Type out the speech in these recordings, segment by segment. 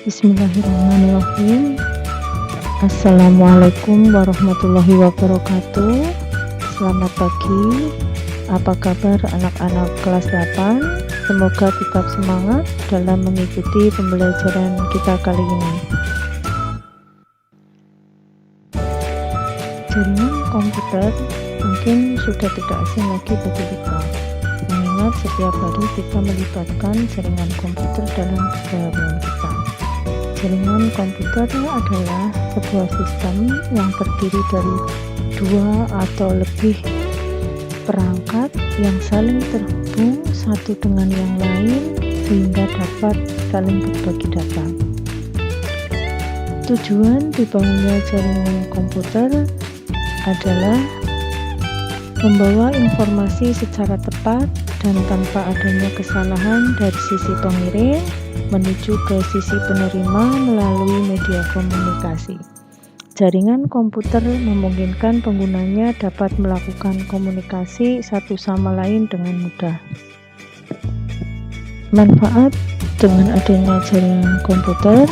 Bismillahirrahmanirrahim. Assalamualaikum warahmatullahi wabarakatuh. Selamat pagi. Apa kabar anak-anak kelas 8? Semoga tetap semangat dalam mengikuti pembelajaran kita kali ini. Jaringan komputer mungkin sudah tidak asing lagi bagi kita, mengingat setiap hari kita melibatkan jaringan komputer dalam keseharian kita. Jaringan komputer adalah sebuah sistem yang terdiri dari dua atau lebih perangkat yang saling terhubung satu dengan yang lain sehingga dapat saling berbagi data. Tujuan dibangunnya jaringan komputer adalah membawa informasi secara tepat dan tanpa adanya kesalahan dari sisi pengirim menuju ke sisi penerima melalui media komunikasi. Jaringan komputer memungkinkan penggunanya dapat melakukan komunikasi satu sama lain dengan mudah. Manfaat dengan adanya jaringan komputer.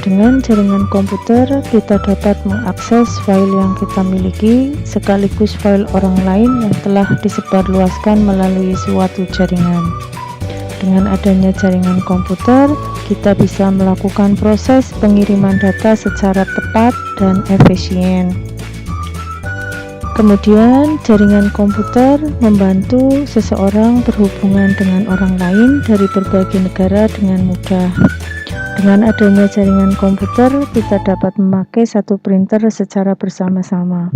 Dengan jaringan komputer, kita dapat mengakses file yang kita miliki sekaligus file orang lain yang telah disebarluaskan melalui suatu jaringan. Dengan adanya jaringan komputer, kita bisa melakukan proses pengiriman data secara tepat dan efisien. Kemudian, jaringan komputer membantu seseorang berhubungan dengan orang lain dari berbagai negara dengan mudah. Dengan adanya jaringan komputer, kita dapat memakai satu printer secara bersama-sama.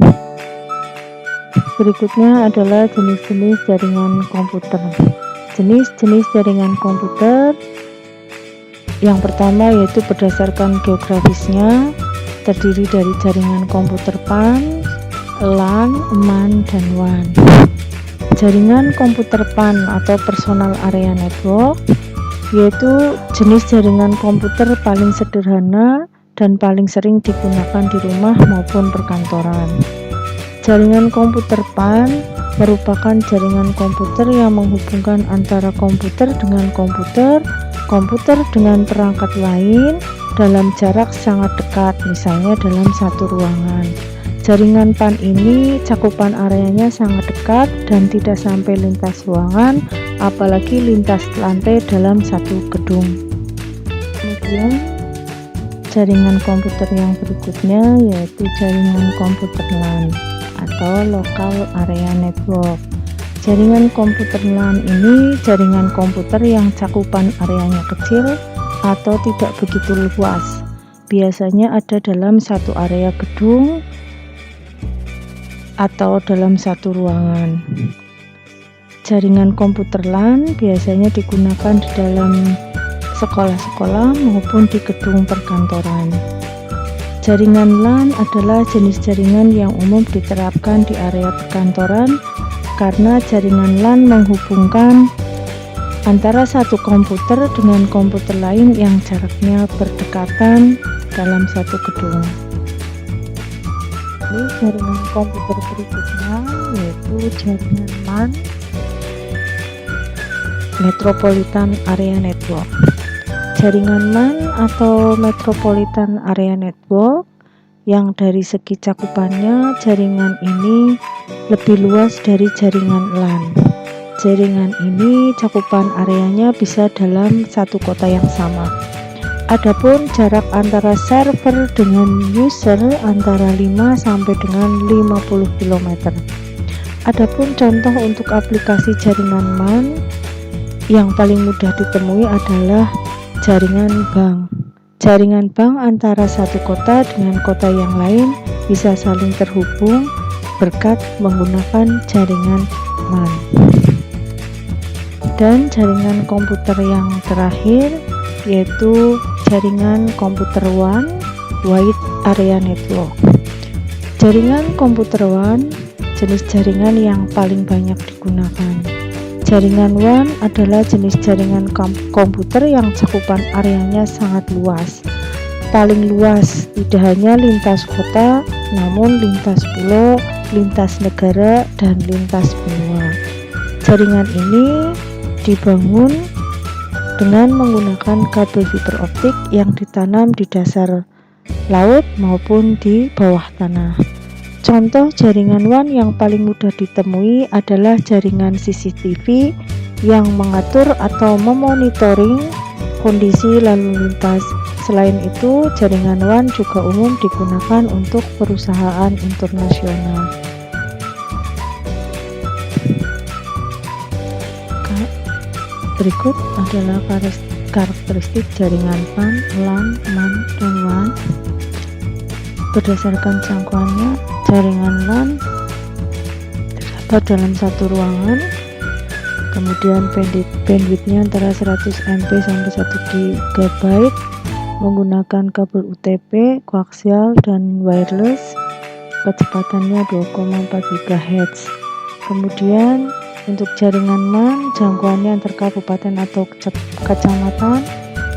Berikutnya adalah jenis-jenis jaringan komputer. Jenis-jenis jaringan komputer yang pertama yaitu berdasarkan geografisnya, terdiri dari jaringan komputer PAN, LAN, MAN, dan WAN. Jaringan komputer PAN atau Personal Area Network yaitu jenis jaringan komputer paling sederhana dan paling sering digunakan di rumah maupun perkantoran. Jaringan komputer PAN merupakan jaringan komputer yang menghubungkan antara komputer dengan komputer, komputer dengan perangkat lain dalam jarak sangat dekat, misalnya dalam satu ruangan. Jaringan PAN ini cakupan areanya sangat dekat dan tidak sampai lintas ruangan, apalagi lintas lantai dalam satu gedung. Kemudian jaringan komputer yang berikutnya yaitu jaringan komputer LAN atau Local Area Network. Jaringan komputer LAN ini jaringan komputer yang cakupan areanya kecil atau tidak begitu luas. Biasanya ada dalam satu area gedung atau dalam satu ruangan. Jaringan komputer LAN biasanya digunakan di dalam sekolah-sekolah maupun di gedung perkantoran. Jaringan LAN adalah jenis jaringan yang umum diterapkan di area perkantoran karena jaringan LAN menghubungkan antara satu komputer dengan komputer lain yang jaraknya berdekatan dalam satu gedung. Ini jaringan komputer berikutnya yaitu jaringan MAN, Metropolitan Area Network. Jaringan MAN atau Metropolitan Area Network yang dari segi cakupannya jaringan ini lebih luas dari jaringan LAN. Jaringan ini cakupan areanya bisa dalam satu kota yang sama. Adapun jarak antara server dengan user antara 5 sampai dengan 50 km. Adapun contoh untuk aplikasi jaringan MAN yang paling mudah ditemui adalah jaringan bank. Jaringan bank antara satu kota dengan kota yang lain bisa saling terhubung berkat menggunakan jaringan MAN. Dan jaringan komputer yang terakhir yaitu jaringan komputer WAN, Wide Area Network. Jaringan komputer WAN jenis jaringan yang paling banyak digunakan. Jaringan WAN adalah jenis jaringan komputer yang cakupan areanya sangat luas. Paling luas tidak hanya lintas kota, namun lintas pulau, lintas negara, dan lintas benua. Jaringan ini dibangun dengan menggunakan kabel fiber optik yang ditanam di dasar laut maupun di bawah tanah. Contoh jaringan WAN yang paling mudah ditemui adalah jaringan CCTV yang mengatur atau memonitoring kondisi lalu lintas. Selain itu, jaringan WAN juga umum digunakan untuk perusahaan internasional. Berikut adalah karakteristik jaringan WAN, LAN, MAN, dan WAN. Berdasarkan jangkauannya, jaringan LAN terdapat dalam satu ruangan, kemudian bandwidthnya antara 100 MB sampai 1 GB, menggunakan kabel UTP, koaksial, dan wireless. Kecepatannya 2,4 GHz. Kemudian untuk jaringan MAN, jangkauannya antar kabupaten atau kecamatan,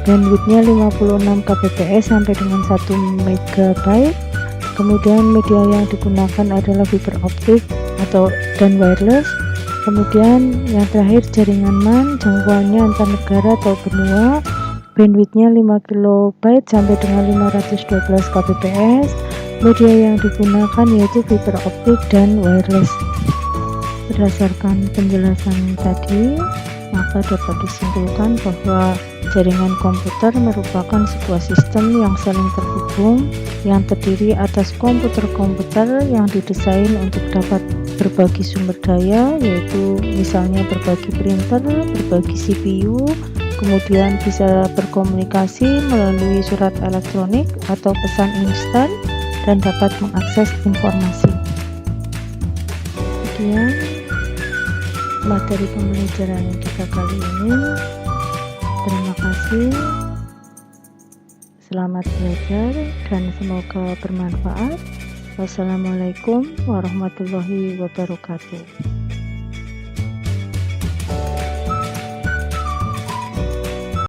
bandwidthnya 56 kbps sampai dengan 1 MB. Kemudian media yang digunakan adalah fiber optik dan wireless. Kemudian yang terakhir jaringan MAN, jangkauannya antar negara atau benua, bandwidthnya 5 KB sampai dengan 512 kbps. Media yang digunakan yaitu fiber optik dan wireless. Berdasarkan penjelasan tadi, maka dapat disimpulkan bahwa jaringan komputer merupakan sebuah sistem yang saling terhubung yang terdiri atas komputer-komputer yang didesain untuk dapat berbagi sumber daya, yaitu misalnya berbagi printer, berbagi CPU, kemudian bisa berkomunikasi melalui surat elektronik atau pesan instan, dan dapat mengakses informasi. Sekian materi pembelajaran kita kali ini. Terima kasih, selamat belajar dan semoga bermanfaat. Wassalamualaikum warahmatullahi wabarakatuh.